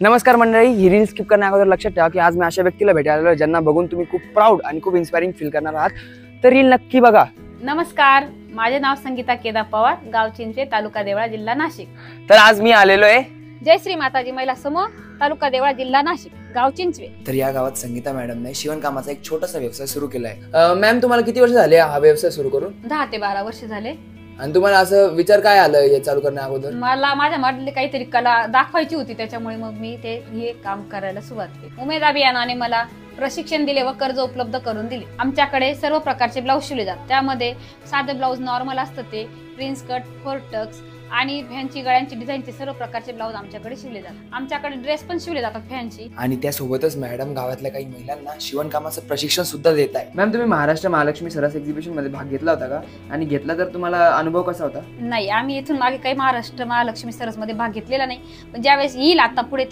नमस्कार मंडळी, ही reel skip करण्या अगोदर लक्षात ठेवा की आज मी अशा व्यक्तीला भेटायला आलो ज्यांना बघून तुम्ही खूप प्राऊड आणि खूप इन्स्पायरिंग फील करणार आहात. तर रील नक्की बघा. नमस्कार, माझे नाव संगीता केदार पवार, गाव चिंचवे, तालुका देवळा, जिल्हा नाशिक. तर आज मी आलेलो आहे जय श्री माताजी महिला समूह, तालुका देवळा, जिल्हा नाशिक, गाव चिंचवे. तर या गावात संगीता मॅडमने शिवणकामाचा एक छोटासा व्यवसाय सुरू केलाय. मॅम, तुम्हाला किती वर्ष झाले हा व्यवसाय सुरू करून? 10 ते 12 वर्ष झाले. आणि तुम्हाला असं विचार काय आलं हे चालू करण्या अगोदर? मला माझ्या मधली काहीतरी कला दाखवायची होती, त्याच्यामुळे मग मी हे काम करायला सुरुवात केली. उमेद अभियानाने मला प्रशिक्षण दिले व कर्ज उपलब्ध करून दिले. आमच्याकडे सर्व प्रकारचे ब्लाऊज शिवले जातात. त्यामध्ये साधे ब्लाऊज नॉर्मल असतं ते, प्रिन्स कट, फोर टक्स आणि फॅन्सी गळ्यांची डिझाईनचे सर्व प्रकारचे ब्लाऊज आमच्याकडे शिवले जातात. आमच्याकडे ड्रेस पण शिवले जातात फॅन्सी. आणि त्यासोबतच मॅडम गावातल्या काही महिलांना शिवणकामाचं प्रशिक्षण सुद्धा देत आहे. मॅम, तुम्ही महाराष्ट्र महालक्ष्मी सरस एक्झिबिशन मध्ये भाग घेतला होता का? आणि घेतला तर तुम्हाला अनुभव कसा होता? नाही, आम्ही इथून मागे काही महाराष्ट्र महालक्ष्मी सरस मध्ये भाग घेतलेला नाही. पण ज्यावेळेस येईल आता पुढे